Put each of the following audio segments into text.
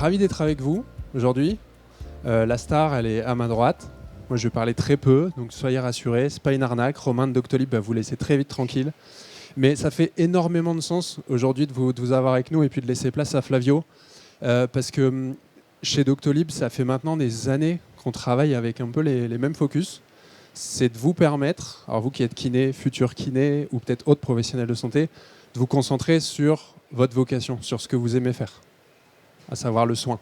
ravi d'être avec vous aujourd'hui. La star, elle est à ma droite. Moi, je vais parler très peu, donc soyez rassurés. C'est pas une arnaque. Romain de Doctolib va vous laisser très vite tranquille. Mais ça fait énormément de sens aujourd'hui de vous avoir avec nous et puis de laisser place à Flavio. Parce que chez Doctolib, ça fait maintenant des années qu'on travaille avec un peu les mêmes focus. C'est de vous permettre, alors vous qui êtes kiné, futur kiné ou peut-être autre professionnel de santé, de vous concentrer sur votre vocation, sur ce que vous aimez faire, à savoir le soin.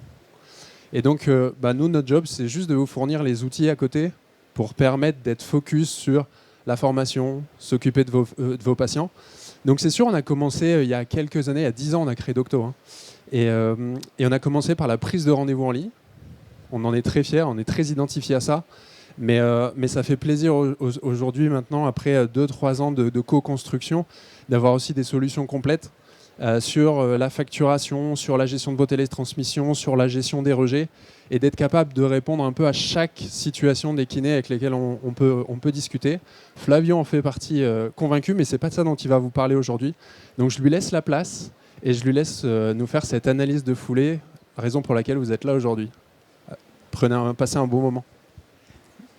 Et donc, nous, notre job, c'est juste de vous fournir les outils à côté pour permettre d'être focus sur la formation, s'occuper de vos patients. Donc c'est sûr, on a commencé il y a quelques années, il y a 10 ans, on a créé Docto. Hein. Et on a commencé par la prise de rendez-vous en ligne. On en est très fiers, on est très identifiés à ça. Mais ça fait plaisir aujourd'hui, maintenant, après 2-3 ans de co-construction, d'avoir aussi des solutions complètes sur la facturation, sur la gestion de vos télétransmissions, sur la gestion des rejets, et d'être capable de répondre un peu à chaque situation des kinés avec lesquels on peut discuter. Flavio en fait partie convaincu, mais ce n'est pas de ça dont il va vous parler aujourd'hui. Donc je lui laisse la place et je lui laisse nous faire cette analyse de foulée, raison pour laquelle vous êtes là aujourd'hui. Passez un bon moment.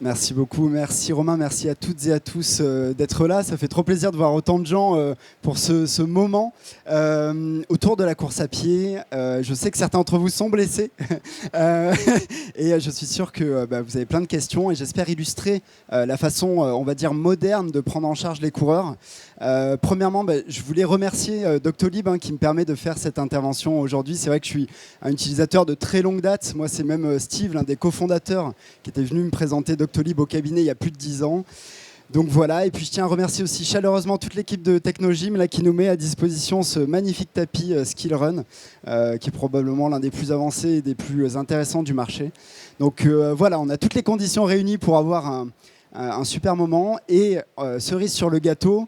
Merci beaucoup, merci Romain, merci à toutes et à tous d'être là. Ça fait trop plaisir de voir autant de gens pour ce moment autour de la course à pied. Je sais que certains d'entre vous sont blessés et je suis sûr que vous avez plein de questions et j'espère illustrer la façon, on va dire, moderne de prendre en charge les coureurs. Premièrement, je voulais remercier Doctolib qui me permet de faire cette intervention aujourd'hui. C'est vrai que je suis un utilisateur de très longue date. Moi, c'est même Steve, l'un des cofondateurs, qui était venu me présenter Doctolib au cabinet il y a plus de 10 ans. Donc voilà, et puis je tiens à remercier aussi chaleureusement toute l'équipe de Technogym qui nous met à disposition ce magnifique tapis Skill Run, qui est probablement l'un des plus avancés et des plus intéressants du marché. Donc voilà, on a toutes les conditions réunies pour avoir un super moment. Et cerise sur le gâteau,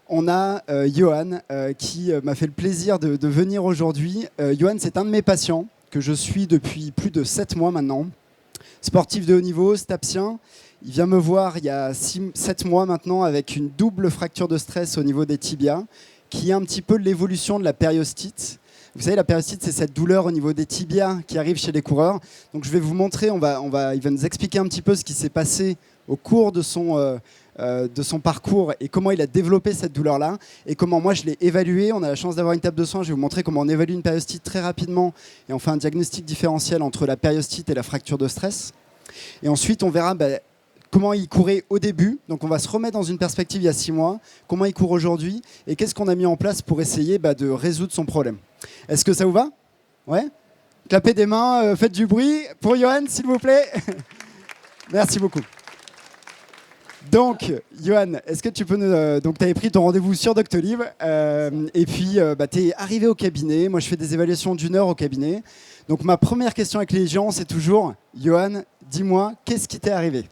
on a Johan qui m'a fait le plaisir de venir aujourd'hui. Johan, c'est un de mes patients que je suis depuis plus de 7 mois maintenant. Sportif de haut niveau, stapsien. Il vient me voir il y a 7 mois maintenant avec une double fracture de stress au niveau des tibias, qui est un petit peu l'évolution de la périostite. Vous savez, la périostite, c'est cette douleur au niveau des tibias qui arrive chez les coureurs. Donc je vais vous montrer, il va nous expliquer un petit peu ce qui s'est passé au cours de son parcours et comment il a développé cette douleur-là et comment moi je l'ai évaluée. On a la chance d'avoir une table de soins. Je vais vous montrer comment on évalue une périostite très rapidement et on fait un diagnostic différentiel entre la périostite et la fracture de stress. Et ensuite, on verra comment il courait au début. Donc on va se remettre dans une perspective il y a 6 mois, comment il court aujourd'hui et qu'est-ce qu'on a mis en place pour essayer de résoudre son problème. Est-ce que ça vous va? Ouais. Clapez des mains, faites du bruit pour Johan, s'il vous plaît. Merci beaucoup. Donc, Johan, est-ce que tu peux nous... donc, tu avais pris ton rendez-vous sur Doctolib et puis tu es arrivé au cabinet. Moi, je fais des évaluations d'1 heure au cabinet. Donc, ma première question avec les gens, c'est toujours, Johan, dis-moi, qu'est-ce qui t'est arrivé?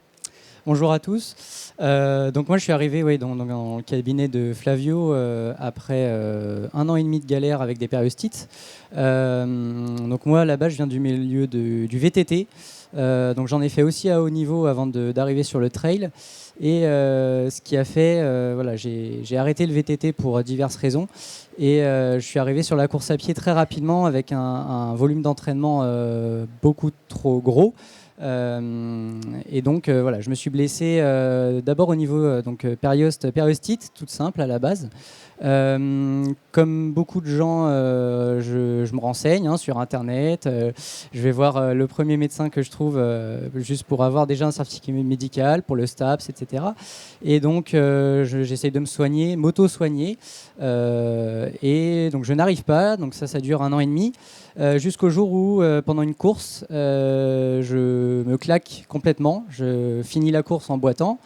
Bonjour à tous. Donc moi je suis arrivé dans le cabinet de Flavio après 1 an et demi de galère avec des périostites. Donc moi là-bas je viens du milieu du VTT. Donc j'en ai fait aussi à haut niveau avant d'arriver sur le trail. Et ce qui a fait, j'ai arrêté le VTT pour diverses raisons. Et je suis arrivé sur la course à pied très rapidement avec un volume d'entraînement beaucoup trop gros. Et donc je me suis blessé d'abord au niveau périostite, toute simple à la base. Comme beaucoup de gens, je me renseigne sur internet, je vais voir le premier médecin que je trouve juste pour avoir déjà un certificat médical pour le STAPS, etc. Et donc j'essaye de me soigner, m'auto-soigner, et donc je n'arrive pas, donc ça dure 1 an et demi. Jusqu'au jour où, pendant une course, je me claque complètement. Je finis la course en boitant.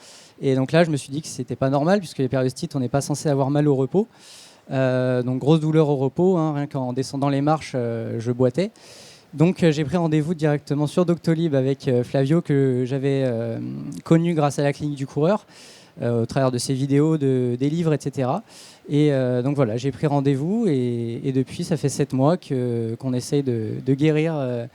Et donc là, je me suis dit que c'était pas normal, puisque les périostites, on n'est pas censé avoir mal au repos. Donc grosse douleur au repos, rien qu'en descendant les marches, je boitais. Donc j'ai pris rendez-vous directement sur Doctolib avec Flavio, que j'avais connu grâce à la clinique du coureur, au travers de ses vidéos, des livres, etc. Et donc voilà, j'ai pris rendez-vous et depuis, ça fait 7 mois qu'on essaye de guérir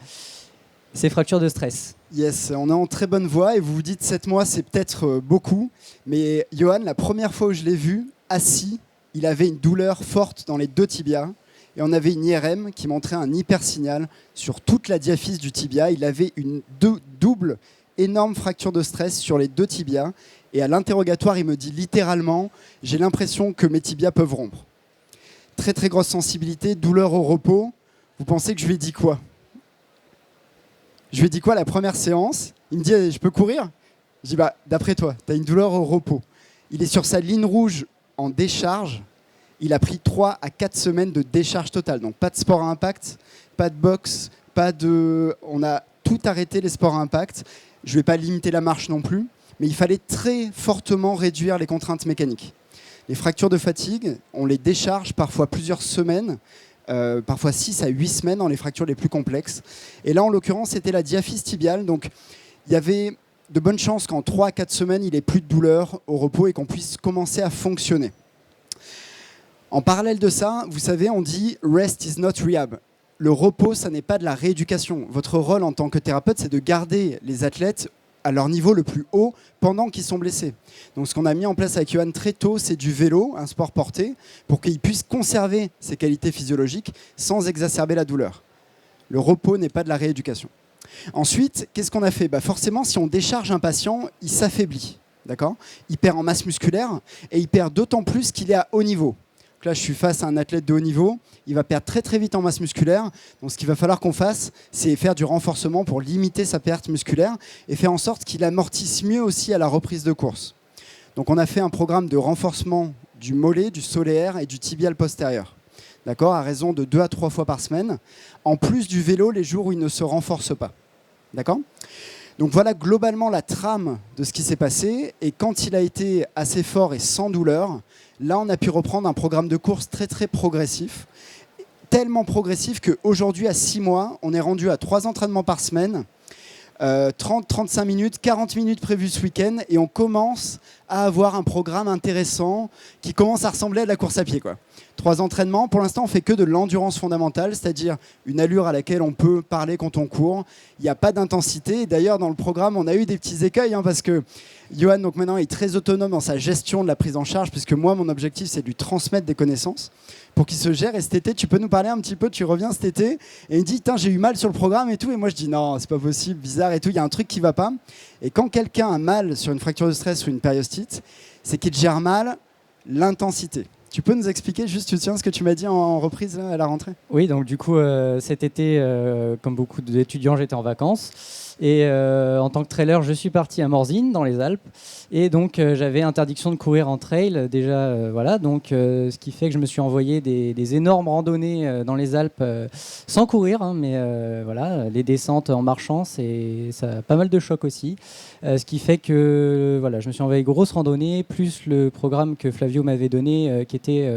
ces fractures de stress. Yes, on est en très bonne voie et vous vous dites 7 mois, c'est peut-être beaucoup. Mais Johan, la première fois où je l'ai vu, assis, il avait une douleur forte dans les 2 tibias et on avait une IRM qui montrait un hypersignal sur toute la diaphyse du tibia. Il avait une double énorme fracture de stress sur les 2 tibias. Et à l'interrogatoire, il me dit littéralement « J'ai l'impression que mes tibias peuvent rompre ». Très très grosse sensibilité, douleur au repos. Vous pensez que je lui ai dit quoi? Je lui ai dit quoi la première séance? Il me dit « Je peux courir ?» Je dis bah, « D'après toi, tu as une douleur au repos. » Il est sur sa ligne rouge en décharge. Il a pris 3 à 4 semaines de décharge totale. Donc pas de sport à impact, pas de boxe, on a tout arrêté les sports à impact. Je ne vais pas limiter la marche non plus, mais il fallait très fortement réduire les contraintes mécaniques. Les fractures de fatigue, on les décharge parfois plusieurs semaines, parfois 6 à 8 semaines dans les fractures les plus complexes. Et là, en l'occurrence, c'était la diaphyse tibiale. Donc il y avait de bonnes chances qu'en 3 à 4 semaines, il n'ait plus de douleur au repos et qu'on puisse commencer à fonctionner. En parallèle de ça, vous savez, on dit « rest is not rehab ». Le repos, ça n'est pas de la rééducation. Votre rôle en tant que thérapeute, c'est de garder les athlètes à leur niveau le plus haut pendant qu'ils sont blessés. Donc ce qu'on a mis en place avec Johan très tôt, c'est du vélo, un sport porté, pour qu'il puisse conserver ses qualités physiologiques sans exacerber la douleur. Le repos n'est pas de la rééducation. Ensuite, qu'est-ce qu'on a fait? Forcément, si on décharge un patient, il s'affaiblit. D'accord? Il perd en masse musculaire et il perd d'autant plus qu'il est à haut niveau. Donc là, je suis face à un athlète de haut niveau, il va perdre très très vite en masse musculaire. Donc ce qu'il va falloir qu'on fasse, c'est faire du renforcement pour limiter sa perte musculaire et faire en sorte qu'il amortisse mieux aussi à la reprise de course. Donc on a fait un programme de renforcement du mollet, du solaire et du tibial postérieur. D'accord, à raison de 2 à 3 fois par semaine, en plus du vélo les jours où il ne se renforce pas. D'accord ? Donc voilà globalement la trame de ce qui s'est passé. Et quand il a été assez fort et sans douleur, là on a pu reprendre un programme de course très très progressif. Tellement progressif qu'aujourd'hui à 6 mois, on est rendu à 3 entraînements par semaine, 30-35 minutes, 40 minutes prévues ce week-end, et on commence à avoir un programme intéressant qui commence à ressembler à de la course à pied, quoi. 3 entraînements, pour l'instant on fait que de l'endurance fondamentale, c'est-à-dire une allure à laquelle on peut parler quand on court. Il n'y a pas d'intensité. D'ailleurs dans le programme on a eu des petits écueils parce que Johan donc maintenant est très autonome dans sa gestion de la prise en charge, puisque moi mon objectif c'est de lui transmettre des connaissances pour qu'il se gère. Et cet été tu peux nous parler un petit peu, tu reviens cet été et il me dit j'ai eu mal sur le programme et tout, et moi je dis non c'est pas possible, bizarre et tout, il y a un truc qui va pas. Et quand quelqu'un a mal sur une fracture de stress ou une périostite, c'est qu'il gère mal l'intensité. Tu peux nous expliquer juste, tu tiens, ce que tu m'as dit en reprise là, à la rentrée? Oui, donc du coup, cet été, comme beaucoup d'étudiants, j'étais en vacances. Et en tant que trailer, je suis parti à Morzine, dans les Alpes. Et donc, j'avais interdiction de courir en trail, déjà. Voilà, donc, ce qui fait que je me suis envoyé des énormes randonnées dans les Alpes, sans courir. Mais voilà, les descentes en marchant, ça a pas mal de chocs aussi. Ce qui fait que voilà, je me suis envoyé grosse randonnée, plus le programme que Flavio m'avait donné, qui était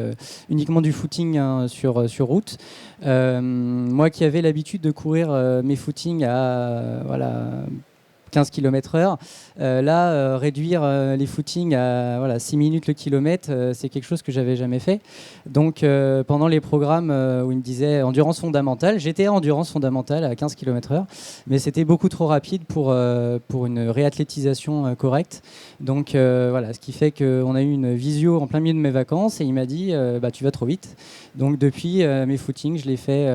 uniquement du footing sur route. Moi qui avais l'habitude de courir mes footings à 15 km/h, réduire les footings à 6 minutes le kilomètre, c'est quelque chose que j'avais jamais fait. Donc pendant les programmes où il me disait endurance fondamentale, j'étais à endurance fondamentale à 15 km/h, mais c'était beaucoup trop rapide pour une réathlétisation correcte. Donc ce qui fait qu'on a eu une visio en plein milieu de mes vacances et il m'a dit tu vas trop vite. Donc depuis mes footings, je les fais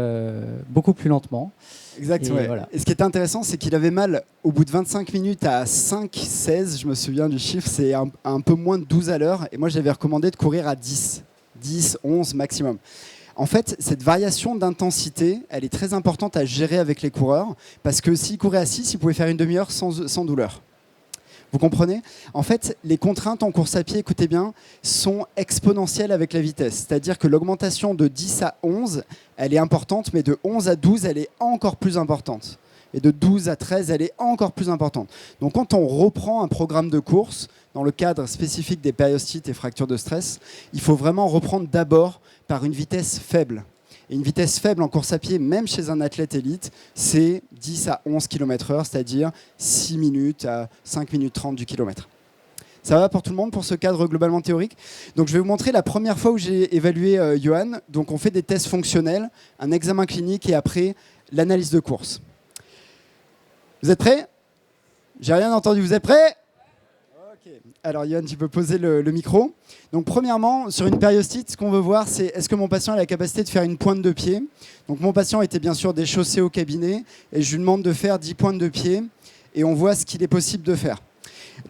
beaucoup plus lentement. Exact, ouais. Voilà. Et ce qui était intéressant, c'est qu'il avait mal au bout de 25 minutes à 5-16, je me souviens du chiffre, c'est un peu moins de 12 à l'heure. Et moi, j'avais recommandé de courir à 10, 11 maximum. En fait, cette variation d'intensité, elle est très importante à gérer avec les coureurs, parce que s'ils couraient à 6, ils pouvaient faire une demi-heure sans douleur. Vous comprenez? En fait, les contraintes en course à pied, écoutez bien, sont exponentielles avec la vitesse. C'est-à-dire que l'augmentation de 10 à 11, elle est importante, mais de 11 à 12, elle est encore plus importante. Et de 12 à 13, elle est encore plus importante. Donc quand on reprend un programme de course, dans le cadre spécifique des périostites et fractures de stress, il faut vraiment reprendre d'abord par une vitesse faible. Et une vitesse faible en course à pied, même chez un athlète élite, c'est 10 à 11 km/h, c'est-à-dire 6 minutes à 5 minutes 30 du kilomètre. Ça va pour tout le monde, pour ce cadre globalement théorique? Donc je vais vous montrer la première fois où j'ai évalué Johan. Donc on fait des tests fonctionnels, un examen clinique et après l'analyse de course. Vous êtes prêts? J'ai rien entendu, vous êtes prêts? Ok. Alors, Yoann, tu peux poser le micro. Donc, premièrement, sur une périostite, ce qu'on veut voir, c'est est-ce que mon patient a la capacité de faire une pointe de pied. Donc, mon patient était bien sûr déchaussé au cabinet et je lui demande de faire 10 pointes de pied et on voit ce qu'il est possible de faire.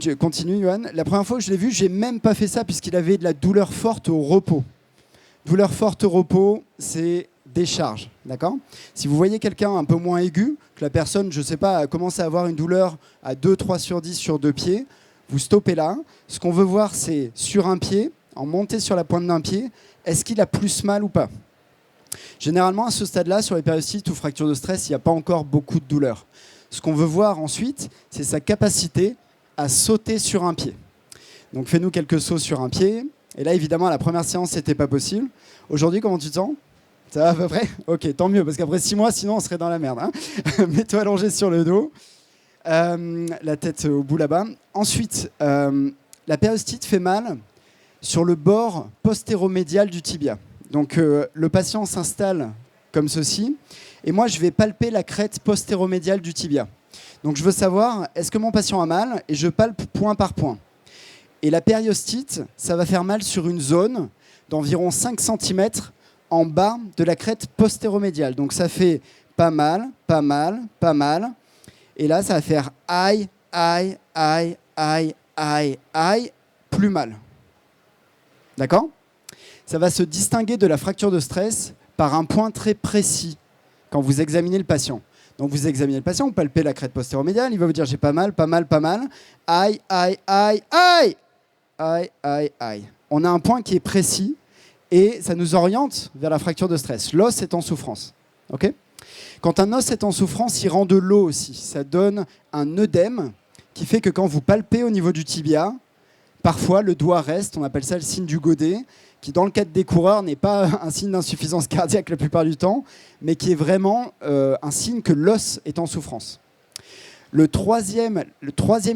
Je continue, Yoann. La première fois que je l'ai vu, je n'ai même pas fait ça puisqu'il avait de la douleur forte au repos. Douleur forte au repos, c'est décharge, d'accord ? Si vous voyez quelqu'un un peu moins aigu, que la personne, je ne sais pas, commence à avoir une douleur à 2, 3 sur 10 sur 2 pieds, vous stoppez là. Ce qu'on veut voir, c'est sur un pied, en montée sur la pointe d'un pied, est-ce qu'il a plus mal ou pas ? Généralement, à ce stade-là, sur les périostites ou fractures de stress, il n'y a pas encore beaucoup de douleur. Ce qu'on veut voir ensuite, c'est sa capacité à sauter sur un pied. Donc, fais-nous quelques sauts sur un pied. Et là, évidemment, à la première séance, ce n'était pas possible. Aujourd'hui, comment tu te sens ? Ça va à peu près ? Ok, tant mieux, parce qu'après 6 mois, sinon, on serait dans la merde. Hein. Mets-toi allongé sur le dos, la tête au bout là-bas. Ensuite, la périostite fait mal sur le bord postéromédial du tibia. Donc, le patient s'installe comme ceci, et moi, je vais palper la crête postéromédiale du tibia. Donc, je veux savoir, est-ce que mon patient a mal ? Et je palpe point par point. Et la périostite, ça va faire mal sur une zone d'environ 5 cm en bas de la crête postéromédiale. Donc ça fait pas mal, pas mal, pas mal. Et là, ça va faire aïe, aïe, aïe, aïe, aïe, aïe, plus mal. D'accord ? Ça va se distinguer de la fracture de stress par un point très précis quand vous examinez le patient. Donc vous examinez le patient, vous palpez la crête postéromédiale, il va vous dire j'ai pas mal, pas mal, pas mal. Aïe, aïe, aïe, aïe, aïe, aïe, aïe. On a un point qui est précis et ça nous oriente vers la fracture de stress. L'os est en souffrance. Okay ? Quand un os est en souffrance, il rend de l'eau aussi. Ça donne un œdème qui fait que quand vous palpez au niveau du tibia, parfois le doigt reste, on appelle ça le signe du Godet, qui dans le cas des coureurs n'est pas un signe d'insuffisance cardiaque la plupart du temps, mais qui est vraiment un signe que l'os est en souffrance. Le troisième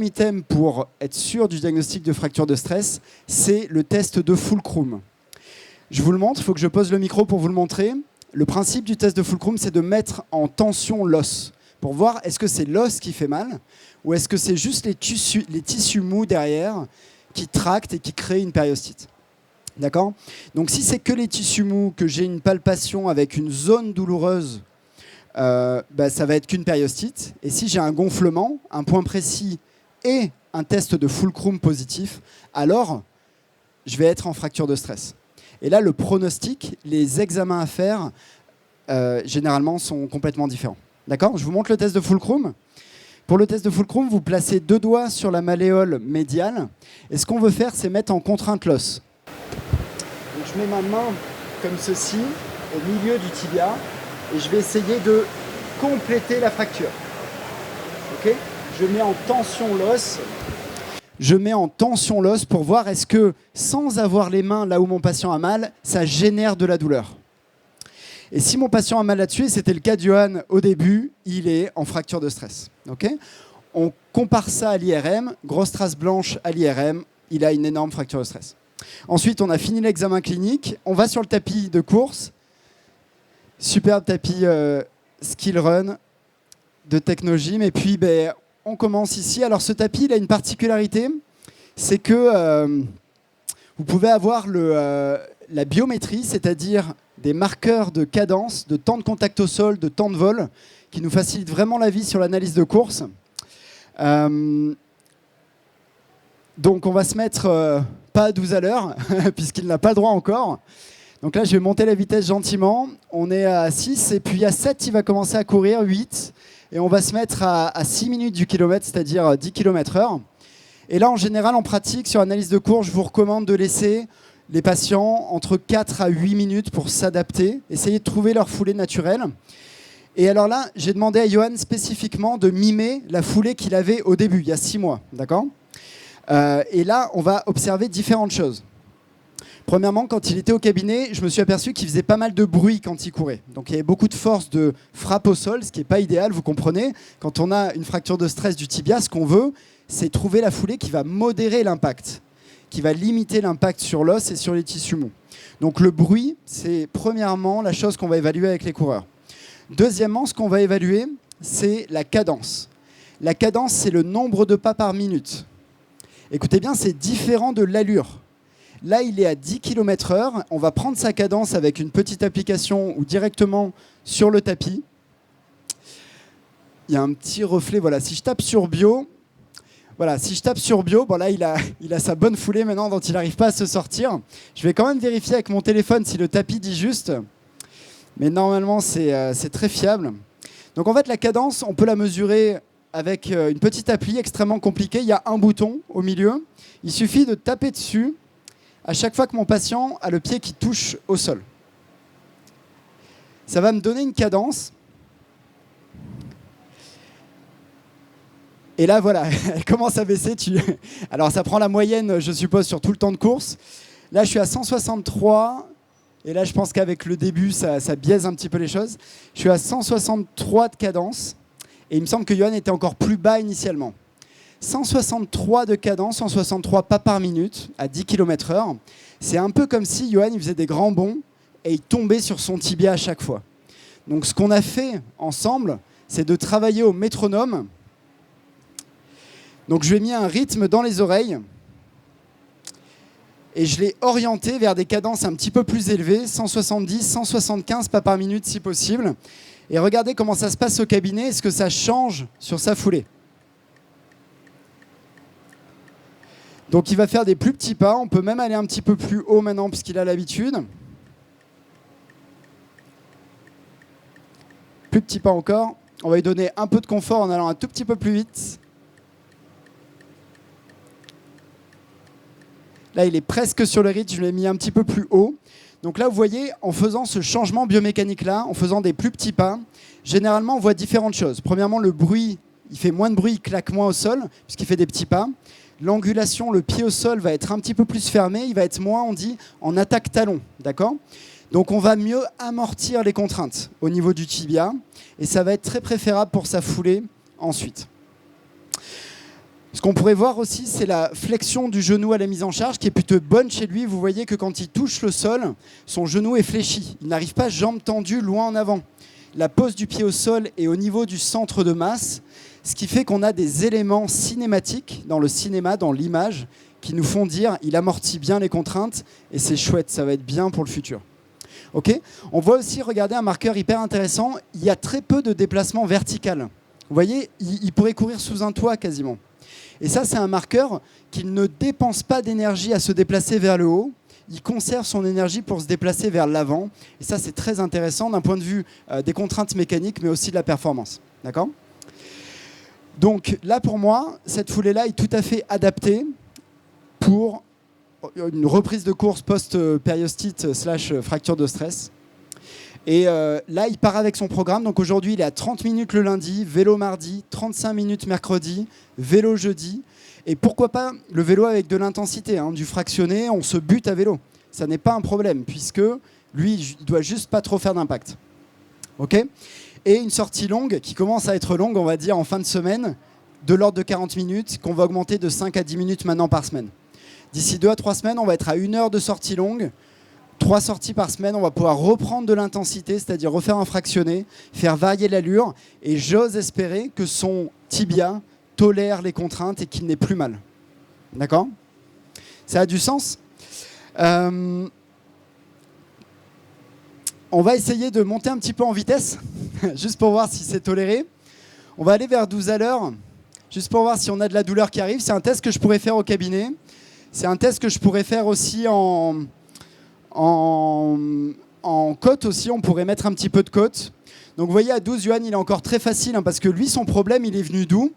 item pour être sûr du diagnostic de fracture de stress, c'est le test de Fulcrum. Je vous le montre, il faut que je pose le micro pour vous le montrer. Le principe du test de Fulcrum, c'est de mettre en tension l'os pour voir est-ce que c'est l'os qui fait mal ou est-ce que c'est juste les tissus mous derrière qui tractent et qui créent une périostite. D'accord ? Donc si c'est que les tissus mous, que j'ai une palpation avec une zone douloureuse, ça va être qu'une périostite. Et si j'ai un gonflement, un point précis et un test de Fulcrum positif, alors je vais être en fracture de stress. Et là, le pronostic, les examens à faire, généralement, sont complètement différents. D'accord ? Je vous montre le test de Fulcrum. Pour le test de Fulcrum, vous placez 2 doigts sur la malléole médiale. Et ce qu'on veut faire, c'est mettre en contrainte l'os. Donc, je mets ma main comme ceci, au milieu du tibia, et je vais essayer de compléter la fracture. Okay ? Je mets en tension l'os. Je mets en tension l'os pour voir est-ce que, sans avoir les mains là où mon patient a mal, ça génère de la douleur. Et si mon patient a mal là-dessus, et c'était le cas de Yoann au début, il est en fracture de stress. Okay ? On compare ça à l'IRM, grosse trace blanche à l'IRM, il a une énorme fracture de stress. Ensuite, on a fini l'examen clinique, on va sur le tapis de course, superbe tapis skill run de Technogym, et puis on commence ici. Alors ce tapis, il a une particularité, c'est que vous pouvez avoir la biométrie, c'est-à-dire des marqueurs de cadence, de temps de contact au sol, de temps de vol, qui nous facilitent vraiment la vie sur l'analyse de course. Donc on va se mettre pas à 12 à l'heure, puisqu'il n'a pas le droit encore. Donc là, je vais monter la vitesse gentiment. On est à 6, et puis à 7, il va commencer à courir, 8. Et on va se mettre à 6 minutes du kilomètre, c'est-à-dire 10 km/h. Et là, en général, en pratique, sur analyse de course, je vous recommande de laisser les patients entre 4 à 8 minutes pour s'adapter, essayer de trouver leur foulée naturelle. Et alors là, j'ai demandé à Yoann spécifiquement de mimer la foulée qu'il avait au début, il y a 6 mois. D'accord ? Et là, on va observer différentes choses. Premièrement, quand il était au cabinet, je me suis aperçu qu'il faisait pas mal de bruit quand il courait. Donc il y avait beaucoup de force de frappe au sol, ce qui n'est pas idéal, vous comprenez. Quand on a une fracture de stress du tibia, ce qu'on veut, c'est trouver la foulée qui va modérer l'impact, qui va limiter l'impact sur l'os et sur les tissus mous. Donc le bruit, c'est premièrement la chose qu'on va évaluer avec les coureurs. Deuxièmement, ce qu'on va évaluer, c'est la cadence. La cadence, c'est le nombre de pas par minute. Écoutez bien, c'est différent de l'allure. Là, il est à 10 km/h. On va prendre sa cadence avec une petite application ou directement sur le tapis. Il y a un petit reflet. Voilà, si je tape sur bio, bon là, il a sa bonne foulée maintenant dont il n'arrive pas à se sortir. Je vais quand même vérifier avec mon téléphone si le tapis dit juste. Mais normalement, c'est très fiable. Donc en fait, la cadence, on peut la mesurer avec une petite appli extrêmement compliquée. Il y a un bouton au milieu. Il suffit de taper dessus à chaque fois que mon patient a le pied qui touche au sol. Ça va me donner une cadence. Et là, voilà, elle commence à baisser. Alors, ça prend la moyenne, je suppose, sur tout le temps de course. Là, je suis à 163. Et là, je pense qu'avec le début, ça biaise un petit peu les choses. Je suis à 163 de cadence. Et il me semble que Johan était encore plus bas initialement. 163 de cadence, 163 pas par minute, à 10 km/h. C'est un peu comme si Johan il faisait des grands bonds et il tombait sur son tibia à chaque fois. Donc, ce qu'on a fait ensemble, c'est de travailler au métronome. Donc, je lui ai mis un rythme dans les oreilles. Et je l'ai orienté vers des cadences un petit peu plus élevées, 170, 175 pas par minute si possible. Et regardez comment ça se passe au cabinet, est-ce que ça change sur sa foulée. Donc il va faire des plus petits pas, on peut même aller un petit peu plus haut maintenant puisqu'il a l'habitude. Plus petits pas encore, on va lui donner un peu de confort en allant un tout petit peu plus vite. Là, il est presque sur le rythme, je l'ai mis un petit peu plus haut. Donc là, vous voyez, en faisant ce changement biomécanique-là, en faisant des plus petits pas, généralement, on voit différentes choses. Premièrement, le bruit, il fait moins de bruit, il claque moins au sol, puisqu'il fait des petits pas. L'angulation, le pied au sol va être un petit peu plus fermé, il va être moins, on dit, en attaque talon, d'accord ? Donc on va mieux amortir les contraintes au niveau du tibia, et ça va être très préférable pour sa foulée ensuite. Ce qu'on pourrait voir aussi, c'est la flexion du genou à la mise en charge qui est plutôt bonne chez lui. Vous voyez que quand il touche le sol, son genou est fléchi. Il n'arrive pas jambes tendues loin en avant. La pose du pied au sol est au niveau du centre de masse, ce qui fait qu'on a des éléments cinématiques dans le cinéma, dans l'image, qui nous font dire il amortit bien les contraintes et c'est chouette, ça va être bien pour le futur. Okay. On voit aussi, regardez, un marqueur hyper intéressant, il y a très peu de déplacement vertical. Vous voyez, il pourrait courir sous un toit quasiment. Et ça, c'est un marqueur qui ne dépense pas d'énergie à se déplacer vers le haut. Il conserve son énergie pour se déplacer vers l'avant. Et ça, c'est très intéressant d'un point de vue des contraintes mécaniques, mais aussi de la performance. D'accord ? Donc là, pour moi, cette foulée-là est tout à fait adaptée pour une reprise de course post-périostite / fracture de stress. Et là, il part avec son programme. Donc aujourd'hui, il est à 30 minutes le lundi, vélo mardi, 35 minutes mercredi, vélo jeudi. Et pourquoi pas le vélo avec de l'intensité, hein, du fractionné, on se bute à vélo. Ça n'est pas un problème, puisque lui, il doit juste pas trop faire d'impact. Okay ? Et une sortie longue, qui commence à être longue, on va dire, en fin de semaine, de l'ordre de 40 minutes, qu'on va augmenter de 5 à 10 minutes maintenant par semaine. D'ici 2 à 3 semaines, on va être à 1 heure de sortie longue. 3 sorties par semaine, on va pouvoir reprendre de l'intensité, c'est-à-dire refaire un fractionné, faire varier l'allure, et j'ose espérer que son tibia tolère les contraintes et qu'il n'ait plus mal. D'accord ? Ça a du sens ? On va essayer de monter un petit peu en vitesse, juste pour voir si c'est toléré. On va aller vers 12 à l'heure, juste pour voir si on a de la douleur qui arrive. C'est un test que je pourrais faire au cabinet. C'est un test que je pourrais faire aussi en côte aussi, on pourrait mettre un petit peu de côte. Donc vous voyez, à 12, Johan, il est encore très facile, hein, parce que lui, son problème, il est venu d'où ?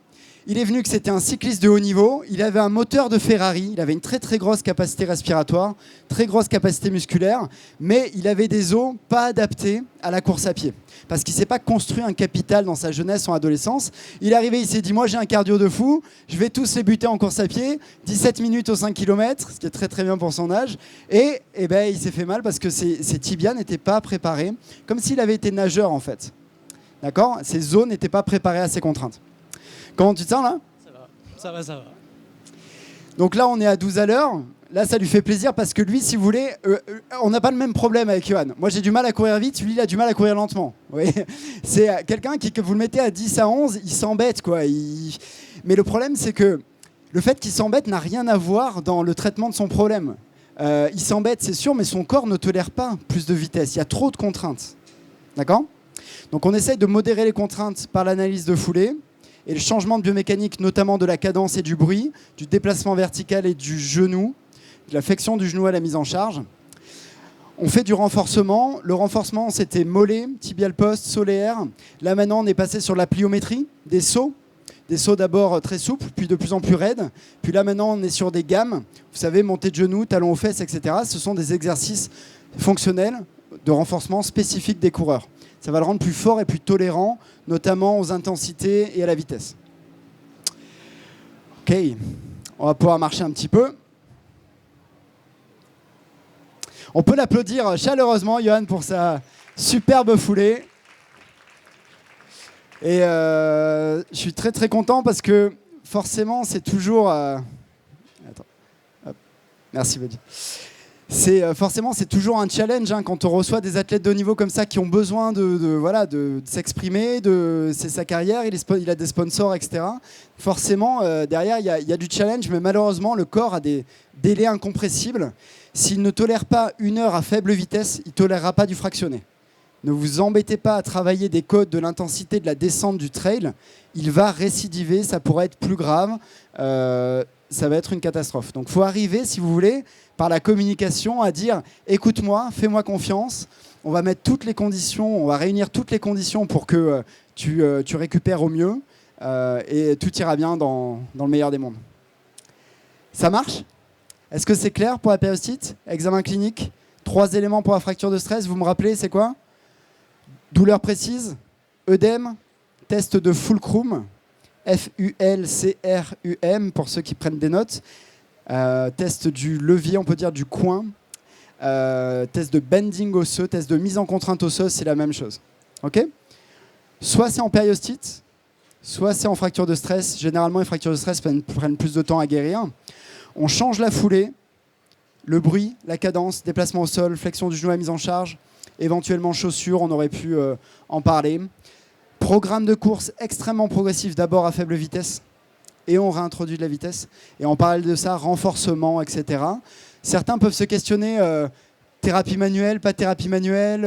Il est venu que c'était un cycliste de haut niveau, il avait un moteur de Ferrari, il avait une très très grosse capacité respiratoire, très grosse capacité musculaire, mais il avait des os pas adaptés à la course à pied. Parce qu'il ne s'est pas construit un capital dans sa jeunesse, en adolescence. Il est arrivé, il s'est dit, moi j'ai un cardio de fou, je vais tous les buter en course à pied, 17 minutes aux 5 km, ce qui est très très bien pour son âge, et ben, il s'est fait mal parce que ses tibias n'étaient pas préparés, comme s'il avait été nageur en fait. D'accord ? Ses os n'étaient pas préparés à ces contraintes. Comment tu te sens là ? Ça va. Donc là, on est à 12 à l'heure. Là, ça lui fait plaisir parce que lui, si vous voulez, on n'a pas le même problème avec Johan. Moi, j'ai du mal à courir vite, lui, il a du mal à courir lentement. Oui. C'est quelqu'un qui, que vous le mettez à 10 à 11, il s'embête, quoi. Mais le problème, c'est que Le fait qu'il s'embête n'a rien à voir dans le traitement de son problème. Il s'embête, c'est sûr, mais son corps ne tolère pas plus de vitesse. Il y a trop de contraintes. D'accord ? Donc on essaye de modérer les contraintes par l'analyse de foulée et le changement de biomécanique, notamment de la cadence et du bruit, du déplacement vertical et du genou, de la flexion du genou à la mise en charge. On fait du renforcement. Le renforcement, c'était mollet, tibial post, solaire. Là maintenant, on est passé sur la pliométrie, des sauts. Des sauts d'abord très souples, puis de plus en plus raides. Puis là maintenant, on est sur des gammes. Vous savez, montée de genoux, talons aux fesses, etc. Ce sont des exercices fonctionnels de renforcement spécifiques des coureurs. Ça va le rendre plus fort et plus tolérant, notamment aux intensités et à la vitesse. Ok, on va pouvoir marcher un petit peu. On peut l'applaudir chaleureusement, Johan, pour sa superbe foulée. Et je suis très très content parce que forcément c'est toujours... Attends. Hop. Merci Buddy. Forcément c'est toujours un challenge quand on reçoit des athlètes de haut niveau comme ça qui ont besoin de s'exprimer, c'est sa carrière, il a des sponsors, etc. Forcément derrière il y a du challenge, mais malheureusement le corps a des délais incompressibles. S'il ne tolère pas 1 heure à faible vitesse, il ne tolérera pas du fractionné. Ne vous embêtez pas à travailler des codes de l'intensité de la descente du trail. Il va récidiver, ça pourrait être plus grave. Ça va être une catastrophe. Donc il faut arriver, si vous voulez, par la communication à dire « écoute-moi, fais-moi confiance, on va mettre toutes les conditions, on va réunir toutes les conditions pour que tu récupères au mieux et tout ira bien dans le meilleur des mondes. » Ça marche ? Est-ce que c'est clair pour la périostite ? Examen clinique, 3 éléments pour la fracture de stress, vous me rappelez, c'est quoi ? Douleur précise, œdème, test de Fulcrum, Fulcrum pour ceux qui prennent des notes, test du levier, on peut dire du coin, test de bending osseux, test de mise en contrainte osseuse, c'est la même chose. Ok ? Soit c'est en périostite, soit c'est en fracture de stress. Généralement, les fractures de stress prennent plus de temps à guérir. On change la foulée, le bruit, la cadence, déplacement au sol, flexion du genou à mise en charge, éventuellement chaussures, on aurait pu en parler. Programme de course extrêmement progressif, d'abord à faible vitesse, et on réintroduit de la vitesse. Et on parle de ça, renforcement, etc. Certains peuvent se questionner, thérapie manuelle, pas thérapie manuelle,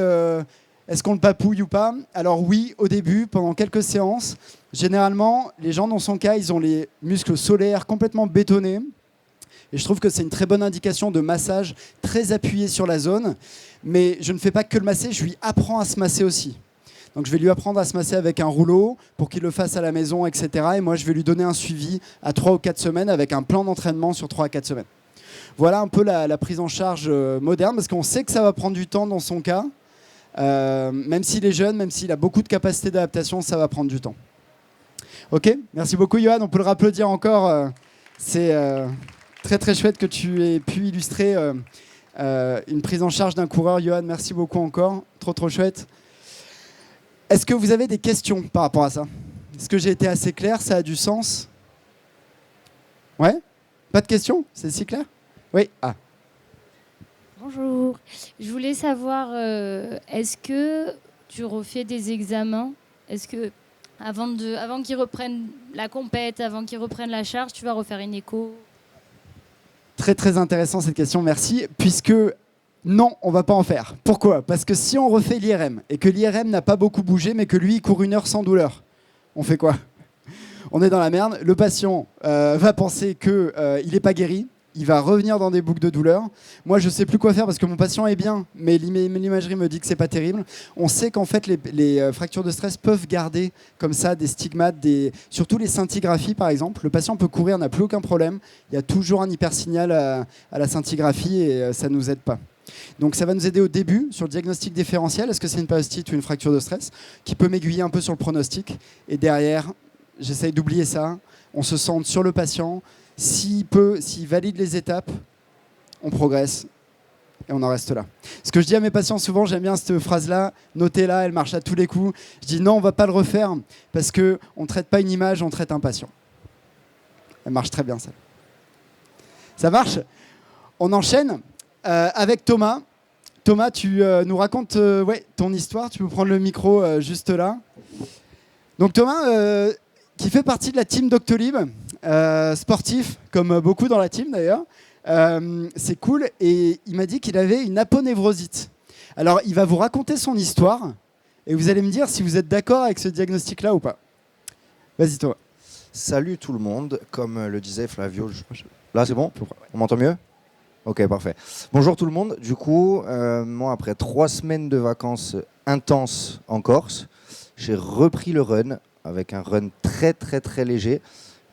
est-ce qu'on le papouille ou pas ? Alors oui, au début, pendant quelques séances, généralement, les gens dans son cas, ils ont les muscles solaires complètement bétonnés. Et je trouve que c'est une très bonne indication de massage, très appuyé sur la zone. Mais je ne fais pas que le masser, je lui apprends à se masser aussi. Donc je vais lui apprendre à se masser avec un rouleau pour qu'il le fasse à la maison, etc. Et moi, je vais lui donner un suivi à 3 ou 4 semaines avec un plan d'entraînement sur 3 à 4 semaines. Voilà un peu la prise en charge moderne, parce qu'on sait que ça va prendre du temps dans son cas. Même s'il est jeune, même s'il a beaucoup de capacités d'adaptation, ça va prendre du temps. Ok, merci beaucoup Johan, on peut le rapplaudir encore. C'est très très chouette que tu aies pu illustrer une prise en charge d'un coureur. Johan, merci beaucoup encore, trop chouette. Est-ce que vous avez des questions par rapport à ça ? Est-ce que j'ai été assez clair ? Ça a du sens ? Ouais ? Pas de questions ? C'est si clair ? Oui. Ah. Bonjour. Je voulais savoir, est-ce que tu refais des examens ? Est-ce que avant qu'ils reprennent la compète, avant qu'ils reprennent la charge, tu vas refaire une écho ? Très très intéressant cette question, merci. Puisque non, on ne va pas en faire. Pourquoi ? Parce que si on refait l'IRM et que l'IRM n'a pas beaucoup bougé, mais que lui, il court 1 heure sans douleur, on fait quoi ? On est dans la merde. Le patient va penser qu'il n'est pas guéri. Il va revenir dans des boucles de douleur. Moi, je ne sais plus quoi faire parce que mon patient est bien, mais l'imagerie me dit que ce n'est pas terrible. On sait qu'en fait, les fractures de stress peuvent garder comme ça des stigmates, surtout les scintigraphies par exemple. Le patient peut courir, n'a plus aucun problème. Il y a toujours un hypersignal à la scintigraphie et ça ne nous aide pas. Donc ça va nous aider au début sur le diagnostic différentiel. Est-ce que c'est une périostite ou une fracture de stress qui peut m'aiguiller un peu sur le pronostic. Et derrière, j'essaye d'oublier ça. On se centre sur le patient. S'il valide les étapes, on progresse et on en reste là. Ce que je dis à mes patients souvent, j'aime bien cette phrase-là, notez-la, elle marche à tous les coups. Je dis non, on ne va pas le refaire parce qu'on ne traite pas une image, on traite un patient. Elle marche très bien, ça. Ça marche ? On enchaîne avec Thomas. Thomas, tu nous racontes ton histoire. Tu peux prendre le micro juste là. Donc Thomas, qui fait partie de la team Doctolib. sportif, comme beaucoup dans la team d'ailleurs. C'est cool. Et il m'a dit qu'il avait une aponevrosite. Alors, il va vous raconter son histoire et vous allez me dire si vous êtes d'accord avec ce diagnostic-là ou pas. Vas-y, toi. Salut tout le monde, comme le disait Flavio. Là, c'est bon? On m'entend mieux? Ok, parfait. Bonjour tout le monde. Du coup, moi, après 3 semaines de vacances intenses en Corse, j'ai repris le run avec un run très très très léger.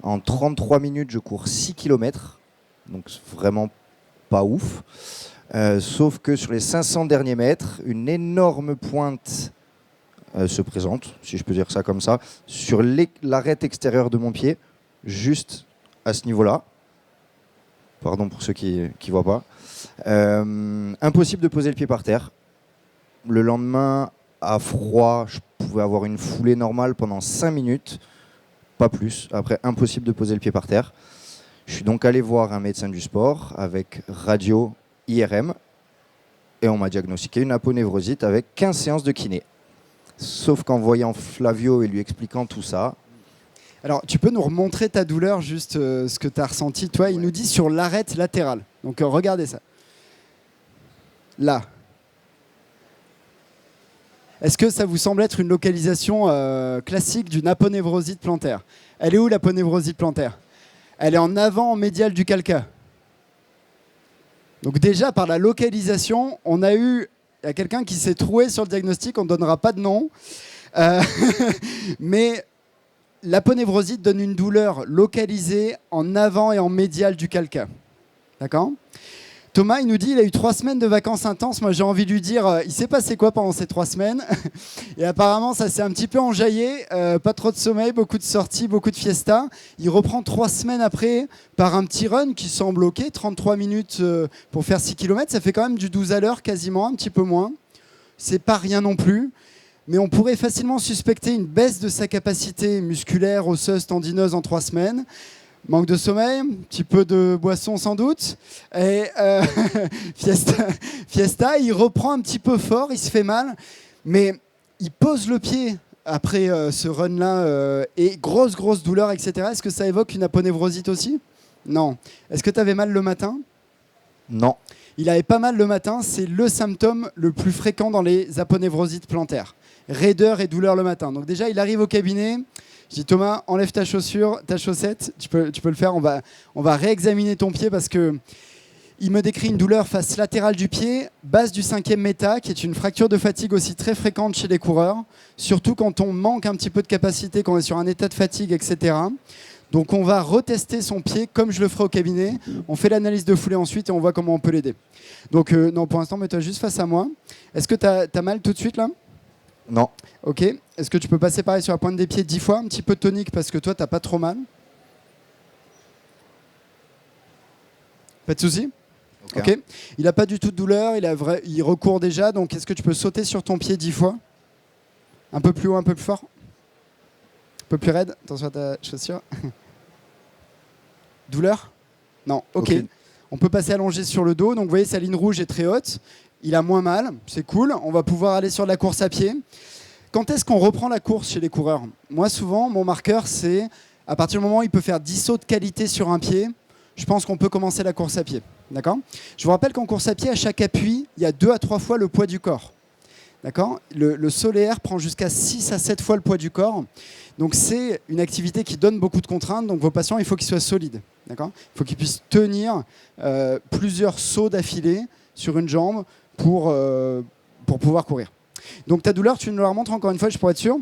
En 33 minutes, je cours 6 km, donc c'est vraiment pas ouf. Sauf que sur les 500 derniers mètres, une énorme pointe se présente, si je peux dire ça comme ça, sur l'arête extérieure de mon pied, juste à ce niveau-là. Pardon pour ceux qui ne voient pas. Impossible de poser le pied par terre. Le lendemain, à froid, je pouvais avoir une foulée normale pendant 5 minutes, pas plus. Après, impossible de poser le pied par terre. Je suis donc allé voir un médecin du sport avec radio IRM et on m'a diagnostiqué une aponevrosite avec 15 séances de kiné. Sauf qu'en voyant Flavio et lui expliquant tout ça... Alors, tu peux nous remontrer ta douleur, juste ce que tu as ressenti. Toi, il nous dit sur l'arête latérale. Donc, regardez ça. Là. Est-ce que ça vous semble être une localisation classique d'une aponevrosite plantaire? Elle est où l'aponevrosite plantaire? Elle est en avant, en médial du calca. Donc déjà, par la localisation, on a eu... Il y a quelqu'un qui s'est troué sur le diagnostic, on ne donnera pas de nom. Mais l'aponevrosite donne une douleur localisée en avant et en médial du calca. D'accord ? Thomas, il nous dit qu'il a eu 3 semaines de vacances intenses. Moi, j'ai envie de lui dire, il s'est passé quoi pendant ces 3 semaines? Et apparemment, ça s'est un petit peu enjaillé. Pas trop de sommeil, beaucoup de sorties, beaucoup de fiesta. Il reprend 3 semaines après par un petit run qui semble OK. 33 minutes pour faire 6 km. Ça fait quand même du 12 à l'heure quasiment, un petit peu moins. C'est pas rien non plus. Mais on pourrait facilement suspecter une baisse de sa capacité musculaire, osseuse, tendineuse en 3 semaines. Manque de sommeil, un petit peu de boisson sans doute. Et fiesta, il reprend un petit peu fort, il se fait mal. Mais il pose le pied après ce run-là et grosse douleur, etc. Est-ce que ça évoque une aponevrosite aussi? Non. Est-ce que tu avais mal le matin? Non. Il avait pas mal le matin, c'est le symptôme le plus fréquent dans les aponevrosites plantaires. Raideur et douleur le matin. Donc déjà, il arrive au cabinet. Je dis Thomas, enlève ta chaussure, ta chaussette. Tu peux le faire. On va réexaminer ton pied parce que il me décrit une douleur face latérale du pied, base du 5e méta, qui est une fracture de fatigue aussi très fréquente chez les coureurs, surtout quand on manque un petit peu de capacité, quand on est sur un état de fatigue, etc. Donc on va retester son pied comme je le ferai au cabinet. On fait l'analyse de foulée ensuite et on voit comment on peut l'aider. Donc non, pour l'instant, mets-toi juste face à moi. Est-ce que tu as mal tout de suite là? Non. Ok. Est-ce que tu peux passer pareil sur la pointe des pieds 10 fois? Un petit peu de tonique parce que toi, tu n'as pas trop mal. Pas de souci? Ok. Il n'a pas du tout de douleur, il recourt déjà. Donc est-ce que tu peux sauter sur ton pied 10 fois? Un peu plus haut, un peu plus fort? Un peu plus raide? Attention à ta chaussure. Douleur? Non. Ok. On peut passer allongé sur le dos. Donc vous voyez, sa ligne rouge est très haute. Il a moins mal, c'est cool. On va pouvoir aller sur de la course à pied. Quand est-ce qu'on reprend la course chez les coureurs? Moi, souvent, mon marqueur, c'est à partir du moment où il peut faire 10 sauts de qualité sur un pied, je pense qu'on peut commencer la course à pied. D'accord? Je vous rappelle qu'en course à pied, à chaque appui, il y a 2 à 3 fois le poids du corps. D'accord? Le solaire prend jusqu'à 6 à 7 fois le poids du corps. Donc, c'est une activité qui donne beaucoup de contraintes. Donc, vos patients, il faut qu'ils soient solides. D'accord? Il faut qu'ils puissent tenir plusieurs sauts d'affilée sur une jambe pour pouvoir courir. Donc ta douleur, tu nous la remontres encore une fois, je pourrais être sûr.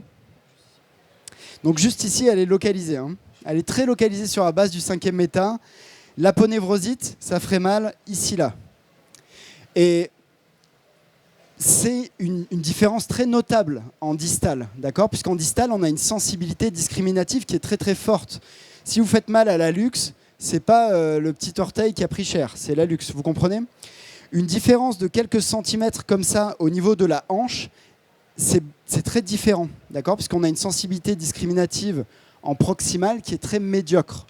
Donc juste ici, elle est localisée. Hein. Elle est très localisée sur la base du 5e méta. L'aponevrosite, ça ferait mal ici, là. Et c'est une différence très notable en distal, d'accord? Puisqu'en distal, on a une sensibilité discriminative qui est très très forte. Si vous faites mal à la luxe, c'est pas le petit orteil qui a pris cher, c'est la luxe, vous comprenez? Une différence de quelques centimètres comme ça au niveau de la hanche, c'est très différent, d'accord? Puisqu'on a une sensibilité discriminative en proximale qui est très médiocre.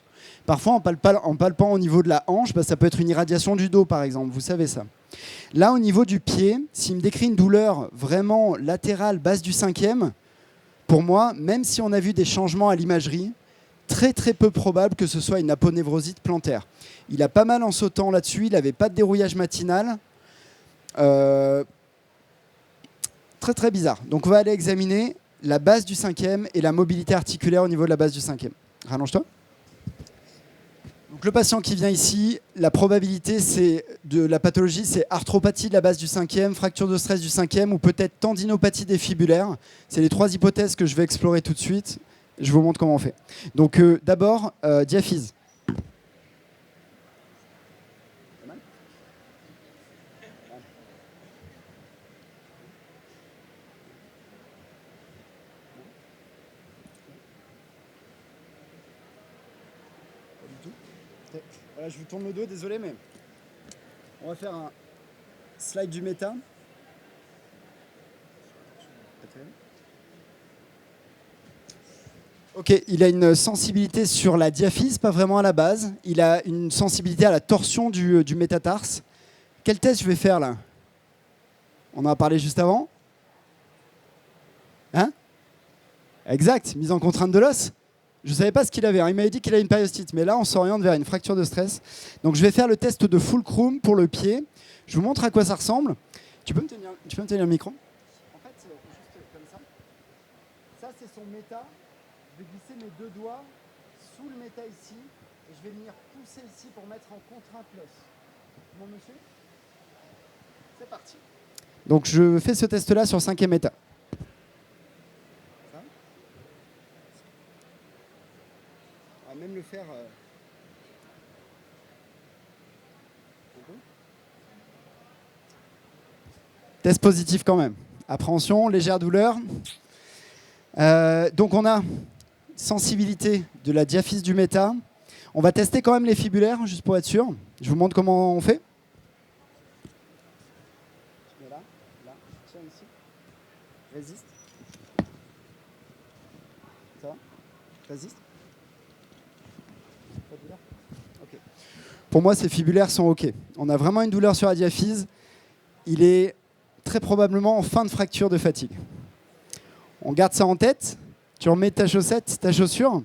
Parfois, en palpant au niveau de la hanche, ça peut être une irradiation du dos, par exemple, vous savez ça. Là, au niveau du pied, s'il me décrit une douleur vraiment latérale, base du 5e, pour moi, même si on a vu des changements à l'imagerie, très très peu probable que ce soit une aponevrosite plantaire. Il a pas mal en sautant là-dessus, il n'avait pas de dérouillage matinal. Très très bizarre. Donc on va aller examiner la base du 5e et la mobilité articulaire au niveau de la base du 5e. Rallonge-toi. Donc le patient qui vient ici, la probabilité de la pathologie, c'est arthropathie de la base du 5e, fracture de stress du 5e ou peut-être tendinopathie défibulaire. C'est les 3 hypothèses que je vais explorer tout de suite. Je vous montre comment on fait. Donc d'abord, diaphyse. Voilà, je vous tourne le dos, désolé, mais on va faire un slide du méta. Ok, il a une sensibilité sur la diaphyse, pas vraiment à la base. Il a une sensibilité à la torsion du métatarse. Quel test je vais faire là? On en a parlé juste avant. Hein? Exact, mise en contrainte de l'os. Je ne savais pas ce qu'il avait. Il m'avait dit qu'il a une périostite, mais là, on s'oriente vers une fracture de stress. Donc, je vais faire le test de Fulcrum pour le pied. Je vous montre à quoi ça ressemble. Tu peux me tenir le micro? En fait, c'est juste comme ça. Ça, c'est son méta. Je vais glisser mes 2 doigts sous le méta ici. Et je vais venir pousser ici pour mettre en contrainte l'os. Bon, monsieur? C'est parti. Donc, je fais ce test-là sur 5e méta. On va même le faire. Test positif quand même. Appréhension, légère douleur. Donc on a sensibilité de la diaphyse du méta. On va tester quand même les fibulaires, juste pour être sûr. Je vous montre comment on fait. Tu mets là, tiens ici. Résiste. Ça va? Résiste. Pas de douleur? Ok. Pour moi, ces fibulaires sont OK. On a vraiment une douleur sur la diaphyse. Il est très probablement en fin de fracture de fatigue. On garde ça en tête. Tu remets ta chaussette, ta chaussure.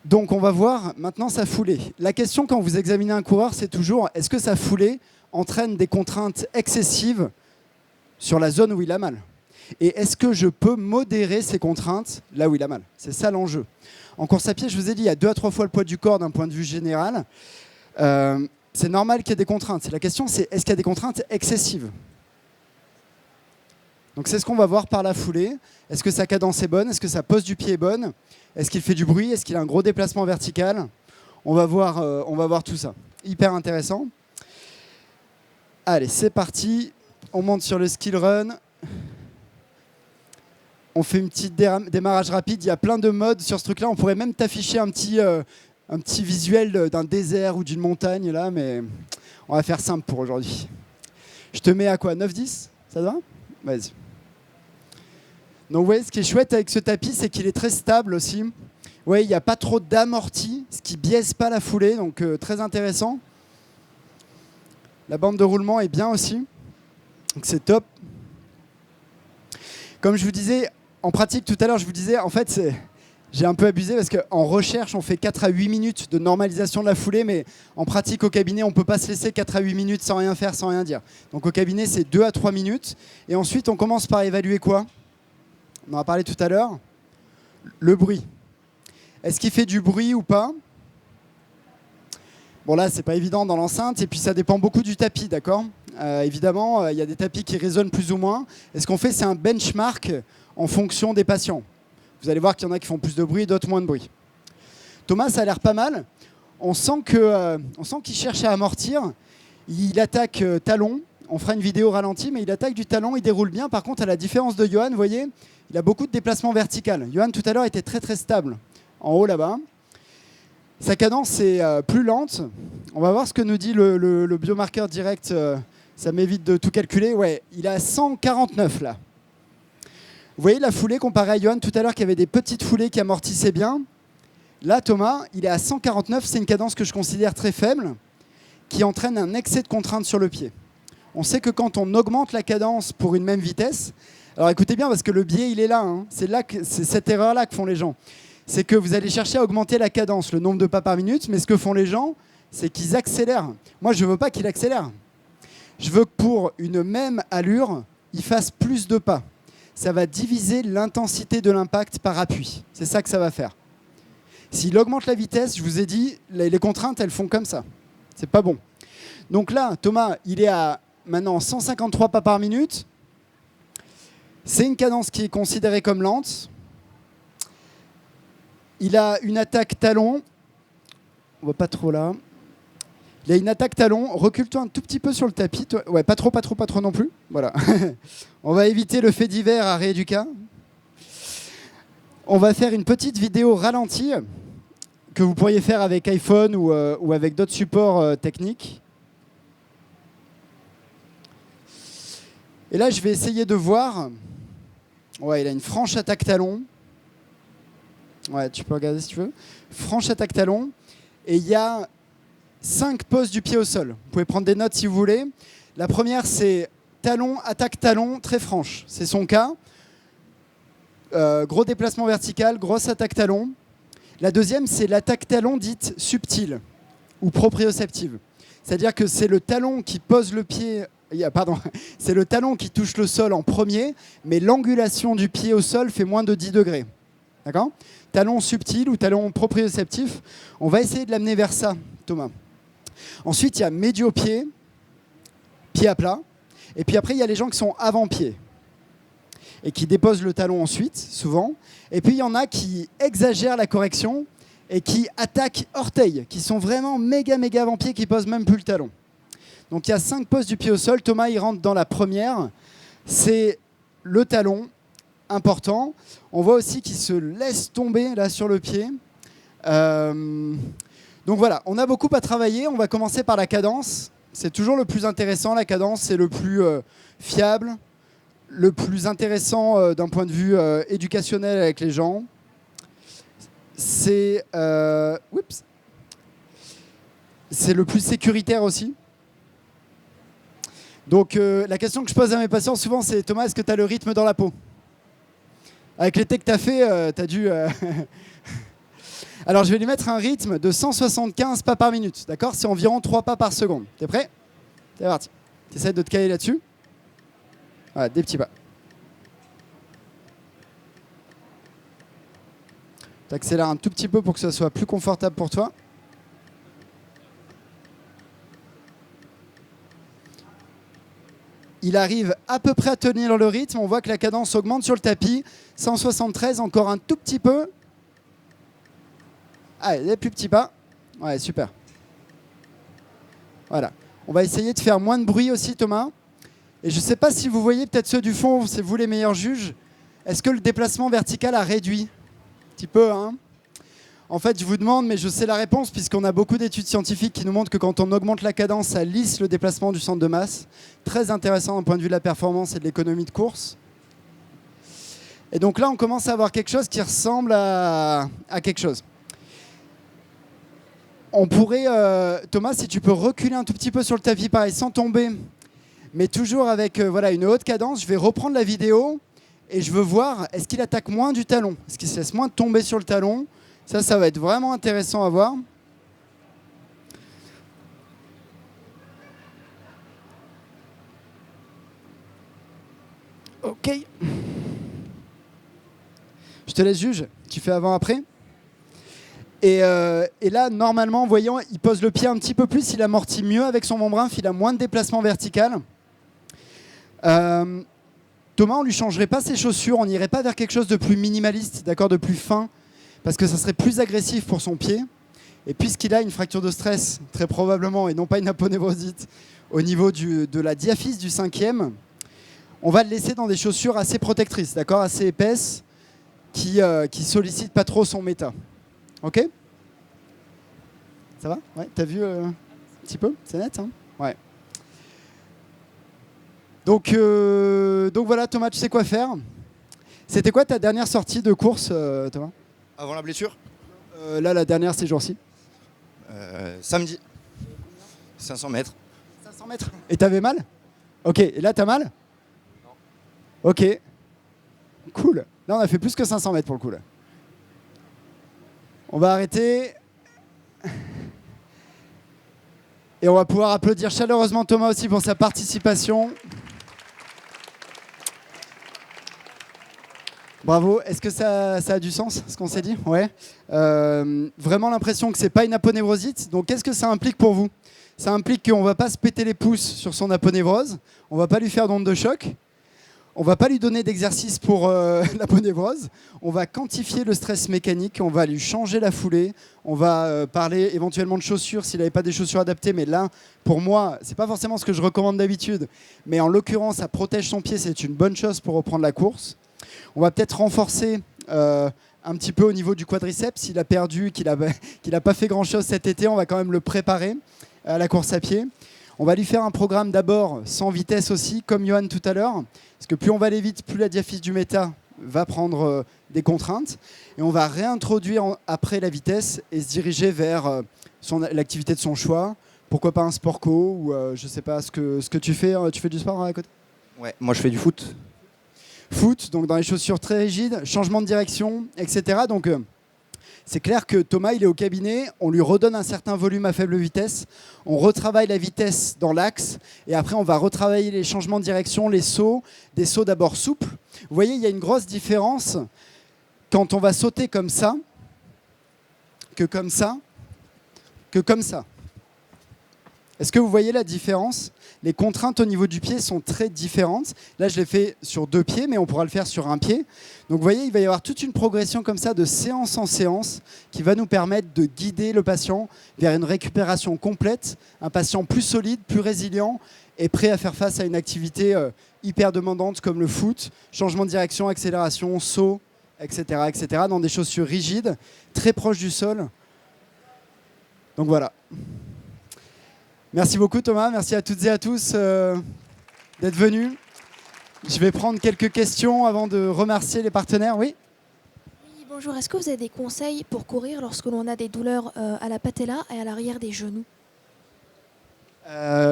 Donc on va voir maintenant sa foulée. La question quand vous examinez un coureur, c'est toujours est-ce que sa foulée entraîne des contraintes excessives sur la zone où il a mal? Et est-ce que je peux modérer ces contraintes là où il a mal? C'est ça l'enjeu. En course à pied, je vous ai dit, il y a 2 à 3 fois le poids du corps d'un point de vue général. C'est normal qu'il y ait des contraintes. La question, c'est est-ce qu'il y a des contraintes excessives? Donc c'est ce qu'on va voir par la foulée. Est-ce que sa cadence est bonne? Est-ce que sa pose du pied est bonne? Est-ce qu'il fait du bruit? Est-ce qu'il a un gros déplacement vertical? On va voir tout ça. Hyper intéressant. Allez, c'est parti. On monte sur le skill run. On fait une petite démarrage rapide. Il y a plein de modes sur ce truc-là. On pourrait même t'afficher un petit visuel d'un désert ou d'une montagne, là, mais on va faire simple pour aujourd'hui. Je te mets à quoi? 9-10? Ça te va? Vas-y. Donc, vous voyez, ce qui est chouette avec ce tapis, c'est qu'il est très stable aussi. Vous voyez, il n'y a pas trop d'amorti, ce qui ne biaise pas la foulée, donc très intéressant. La bande de roulement est bien aussi, donc c'est top. Comme je vous disais, en pratique, tout à l'heure, je vous disais, en fait, j'ai un peu abusé parce qu'en recherche, on fait 4 à 8 minutes de normalisation de la foulée, mais en pratique, au cabinet, on ne peut pas se laisser 4 à 8 minutes sans rien faire, sans rien dire. Donc au cabinet, c'est 2 à 3 minutes. Et ensuite, on commence par évaluer quoi? On en a parlé tout à l'heure. Le bruit. Est-ce qu'il fait du bruit ou pas? Bon, là, c'est pas évident dans l'enceinte. Et puis, ça dépend beaucoup du tapis, d'accord? Évidemment, il y a des tapis qui résonnent plus ou moins. Et ce qu'on fait, c'est un benchmark en fonction des patients. Vous allez voir qu'il y en a qui font plus de bruit, d'autres moins de bruit. Thomas, ça a l'air pas mal. On sent qu'il cherche à amortir. Il attaque talon. On fera une vidéo ralentie, mais il attaque du talon, il déroule bien. Par contre, à la différence de Johan, vous voyez, il a beaucoup de déplacement vertical. Johan, tout à l'heure, était très très stable. En haut, là-bas. Sa cadence est plus lente. On va voir ce que nous dit le biomarqueur direct. Ça m'évite de tout calculer. Ouais, il est à 149, là. Vous voyez la foulée comparée à Johan tout à l'heure qui avait des petites foulées qui amortissaient bien. Là, Thomas, il est à 149. C'est une cadence que je considère très faible qui entraîne un excès de contrainte sur le pied. On sait que quand on augmente la cadence pour une même vitesse, alors écoutez bien parce que le biais il est là, hein, c'est cette erreur-là que font les gens. c'est que vous allez chercher à augmenter la cadence, le nombre de pas par minute, mais ce que font les gens, c'est qu'ils accélèrent. Moi, je ne veux pas qu'il accélère. Je veux que pour une même allure, il fasse plus de pas. Ça va diviser l'intensité de l'impact par appui. C'est ça que ça va faire. S'il augmente la vitesse, je vous ai dit, les contraintes, elles font comme ça. C'est pas bon. Donc là, Thomas, il est à maintenant 153 pas par minute. C'est une cadence qui est considérée comme lente. Il a une attaque talon. On voit pas trop là. Il a une attaque talon. Recule-toi un tout petit peu sur le tapis. Ouais, pas trop non plus. Voilà. On va éviter le fait divers à Rééduca. On va faire une petite vidéo ralentie que vous pourriez faire avec iPhone ou avec d'autres supports techniques. Et là, je vais essayer de voir. Ouais, il a une franche attaque talon. Ouais, tu peux regarder si tu veux. Franche attaque talon. Et il y a 5 poses du pied au sol. Vous pouvez prendre des notes si vous voulez. La première, c'est talon, attaque talon, très franche. C'est son cas. Gros déplacement vertical, grosse attaque talon. La deuxième, c'est l'attaque talon dite subtile ou proprioceptive. C'est-à-dire que c'est le talon qui pose le pied... Pardon, c'est le talon qui touche le sol en premier, mais l'angulation du pied au sol fait moins de 10 degrés. D'accord ? Talon subtil ou talon proprioceptif. On va essayer de l'amener vers ça, Thomas. Ensuite, il y a médio-pied, pied à plat. Et puis après, il y a les gens qui sont avant-pied et qui déposent le talon ensuite, souvent. Et puis, il y en a qui exagèrent la correction et qui attaquent orteil, qui sont vraiment méga avant-pied, qui posent même plus le talon. Donc, il y a 5 poses du pied au sol. Thomas, il rentre dans la première. C'est le talon, important. On voit aussi qu'il se laisse tomber là sur le pied. Donc voilà, on a beaucoup à travailler. On va commencer par la cadence. C'est toujours le plus intéressant. La cadence, c'est le plus fiable, le plus intéressant d'un point de vue éducationnel avec les gens. C'est le plus sécuritaire aussi. Donc la question que je pose à mes patients souvent, c'est Thomas, est-ce que tu as le rythme dans la peau ? Avec l'été que tu as fait, tu as dû... Alors je vais lui mettre un rythme de 175 pas par minute. D'accord ? C'est environ 3 pas par seconde. T'es prêt ? C'est parti. Tu essaies de te caler là-dessus. Voilà, des petits pas. Tu accélères un tout petit peu pour que ça soit plus confortable pour toi. Il arrive à peu près à tenir le rythme. On voit que la cadence augmente sur le tapis. 173, encore un tout petit peu. Allez, les plus petits pas. Ouais, super. Voilà. On va essayer de faire moins de bruit aussi, Thomas. Et je ne sais pas si vous voyez peut-être ceux du fond, c'est vous les meilleurs juges. Est-ce que le déplacement vertical a réduit ? Un petit peu, hein ? En fait, je vous demande, mais je sais la réponse, puisqu'on a beaucoup d'études scientifiques qui nous montrent que quand on augmente la cadence, ça lisse le déplacement du centre de masse. Très intéressant d'un point de vue de la performance et de l'économie de course. Et donc là, on commence à avoir quelque chose qui ressemble à quelque chose. On pourrait, Thomas, si tu peux reculer un tout petit peu sur le tapis, pareil, sans tomber, mais toujours avec voilà, une haute cadence. Je vais reprendre la vidéo et je veux voir, est-ce qu'il attaque moins du talon ? Est-ce qu'il se laisse moins tomber sur le talon ? Ça va être vraiment intéressant à voir. Ok. Je te laisse juge. Tu fais avant-après. Et là, normalement, voyons, il pose le pied un petit peu plus. Il amortit mieux avec son membrane. Il a moins de déplacement vertical. Thomas, on ne lui changerait pas ses chaussures. On n'irait pas vers quelque chose de plus minimaliste, d'accord, de plus fin, parce que ça serait plus agressif pour son pied. Et puisqu'il a une fracture de stress, très probablement, et non pas une aponevrosite, au niveau de la diaphyse du 5e, on va le laisser dans des chaussures assez protectrices, d'accord, assez épaisses, qui sollicitent pas trop son méta. Ok ? Ça va ? Ouais, t'as vu un petit peu ? C'est net, hein ? Ouais. Donc voilà, Thomas, tu sais quoi faire. C'était quoi ta dernière sortie de course, Thomas ? Avant la blessure ? Là, la dernière, ces jours-ci. Samedi. 500 mètres. 500 mètres. Et t'avais mal ? Ok, et là, t'as mal ? Non. Ok. Cool. Là, on a fait plus que 500 mètres pour le coup, là. On va arrêter. Et on va pouvoir applaudir chaleureusement Thomas aussi pour sa participation. Bravo. Est-ce que ça a du sens, ce qu'on s'est dit? Ouais. Vraiment l'impression que c'est pas une aponevrosite. Donc qu'est-ce que ça implique pour vous? Ça implique qu'on ne va pas se péter les pouces sur son aponévrose. On ne va pas lui faire d'onde de choc. On ne va pas lui donner d'exercice pour l'aponévrose. On va quantifier le stress mécanique. On va lui changer la foulée. On va parler éventuellement de chaussures s'il n'avait pas des chaussures adaptées. Mais là, pour moi, ce n'est pas forcément ce que je recommande d'habitude. Mais en l'occurrence, ça protège son pied. C'est une bonne chose pour reprendre la course. On va peut-être renforcer un petit peu au niveau du quadriceps. S'il a perdu, qu'il n'a pas fait grand-chose cet été, on va quand même le préparer à la course à pied. On va lui faire un programme d'abord sans vitesse aussi, comme Johan tout à l'heure. Parce que plus on va aller vite, plus la diaphyse du méta va prendre des contraintes. Et on va réintroduire après la vitesse et se diriger vers l'activité de son choix. Pourquoi pas un sport co ou je ne sais pas ce que tu fais. Tu fais du sport à côté? Ouais, moi je fais du foot. Foot, donc dans les chaussures très rigides, changement de direction, etc. Donc c'est clair que Thomas, il est au cabinet, on lui redonne un certain volume à faible vitesse, on retravaille la vitesse dans l'axe, et après on va retravailler les changements de direction, les sauts, des sauts d'abord souples. Vous voyez, il y a une grosse différence quand on va sauter comme ça, que comme ça, que comme ça. Est-ce que vous voyez la différence? Les contraintes au niveau du pied sont très différentes. Là, je l'ai fait sur 2 pieds, mais on pourra le faire sur un pied. Donc, vous voyez, il va y avoir toute une progression comme ça de séance en séance qui va nous permettre de guider le patient vers une récupération complète, un patient plus solide, plus résilient et prêt à faire face à une activité hyper demandante comme le foot, changement de direction, accélération, saut, etc., etc., dans des chaussures rigides, très proches du sol. Donc, voilà. Merci beaucoup Thomas, merci à toutes et à tous d'être venus. Je vais prendre quelques questions avant de remercier les partenaires. Oui ? Oui, bonjour, est-ce que vous avez des conseils pour courir lorsque l'on a des douleurs à la patella et à l'arrière des genoux?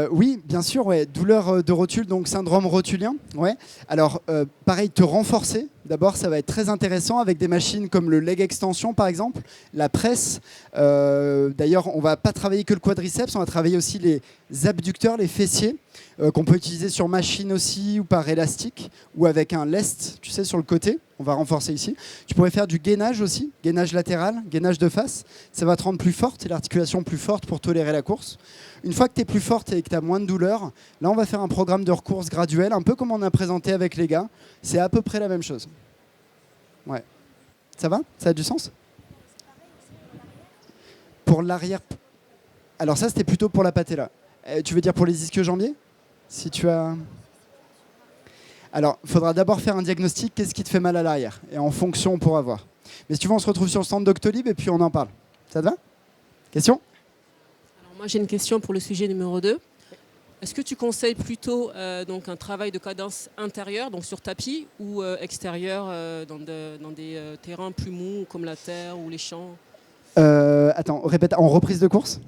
Oui, bien sûr, ouais. Douleur de rotule, donc syndrome rotulien. Ouais. Alors, pareil, te renforcer. D'abord, ça va être très intéressant avec des machines comme le leg extension, par exemple, la presse. D'ailleurs, on ne va pas travailler que le quadriceps, on va travailler aussi les abducteurs, les fessiers, qu'on peut utiliser sur machine aussi ou par élastique ou avec un lest, tu sais, sur le côté. On va renforcer ici. Tu pourrais faire du gainage aussi, gainage latéral, gainage de face. Ça va te rendre plus forte et l'articulation plus forte pour tolérer la course. Une fois que tu es plus forte et que tu as moins de douleur, là, on va faire un programme de recourse graduel, un peu comme on a présenté avec les gars. C'est à peu près la même chose. Ouais. Ça va? Ça a du sens? Pour l'arrière... Alors ça, c'était plutôt pour la patella. Tu veux dire pour les ischio-jambiers? Si tu as... Alors, il faudra d'abord faire un diagnostic. Qu'est-ce qui te fait mal à l'arrière? Et en fonction, on pourra voir. Mais si tu veux, on se retrouve sur le stand Doctolib et puis on en parle. Ça te va? Question? Alors moi, j'ai une question pour le sujet numéro 2. Est-ce que tu conseilles plutôt donc un travail de cadence intérieure, donc sur tapis, ou extérieur dans des terrains plus mous comme la terre ou les champs? Attends, répète, en reprise de course?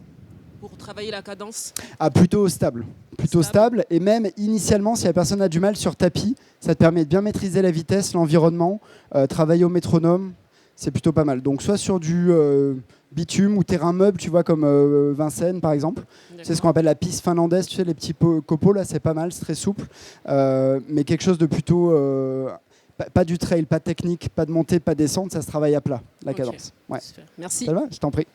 Pour travailler la cadence? Ah, plutôt stable. Plutôt stable. Et même initialement, si la personne a du mal sur tapis, ça te permet de bien maîtriser la vitesse, l'environnement, travailler au métronome. C'est plutôt pas mal. Donc soit sur du bitume ou terrain meuble, tu vois, comme Vincennes par exemple. C'est ce qu'on appelle la piste finlandaise, tu sais, les petits copeaux, là, c'est pas mal, c'est très souple. Mais quelque chose de plutôt... pas du trail, pas technique, pas de montée, pas de descente, ça se travaille à plat, la cadence. Ouais. Super. Merci. Ça va? Je t'en prie.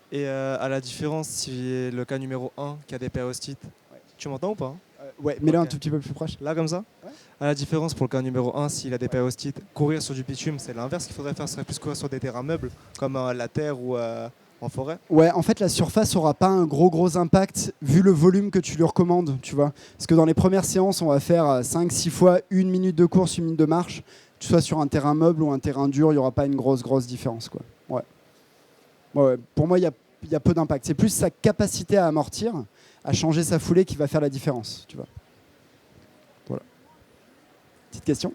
Et à la différence, si le cas numéro 1 qui a des périostites, tu m'entends ou pas? Ouais, mets-le un Ok. tout petit peu plus proche. Là, comme ça? Ouais. À la différence, pour le cas numéro 1, s'il a des périostites, courir sur du bitume, c'est l'inverse qu'il faudrait faire, ce serait plus courir sur des terrains meubles, comme la terre ou en forêt. Ouais, en fait, la surface n'aura pas un gros impact vu le volume que tu lui recommandes, tu vois. Parce que dans les premières séances, on va faire 5-6 fois 1 minute de course, 1 minute de marche. Que tu sois sur un terrain meuble ou un terrain dur, il n'y aura pas une grosse différence, quoi. Ouais. Ouais, pour moi, il y a peu d'impact. C'est plus sa capacité à amortir, à changer sa foulée qui va faire la différence, tu vois. Voilà. Petite question?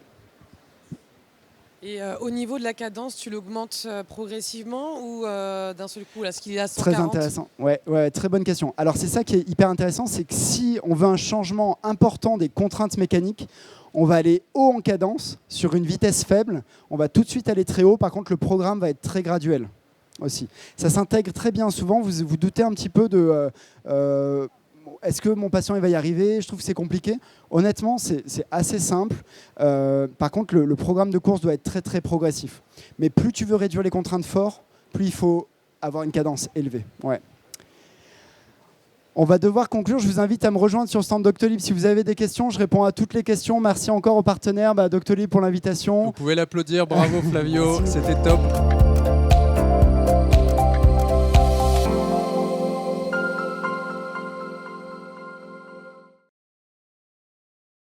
Et au niveau de la cadence, tu l'augmentes progressivement ou d'un seul coup, là, ce qu'il est à 140? Très intéressant. Ouais, très bonne question. Alors c'est ça qui est hyper intéressant, c'est que si on veut un changement important des contraintes mécaniques, on va aller haut en cadence sur une vitesse faible. On va tout de suite aller très haut. Par contre, le programme va être très graduel aussi. Ça s'intègre très bien. Souvent, vous vous doutez un petit peu de est-ce que mon patient il va y arriver? Je trouve que c'est compliqué. Honnêtement, c'est assez simple. Par contre, le programme de course doit être très très progressif. Mais plus tu veux réduire les contraintes fortes, plus il faut avoir une cadence élevée. Ouais. On va devoir conclure. Je vous invite à me rejoindre sur le stand Doctolib si vous avez des questions. Je réponds à toutes les questions. Merci encore aux partenaires Doctolib pour l'invitation. Vous pouvez l'applaudir. Bravo Flavio, c'était top.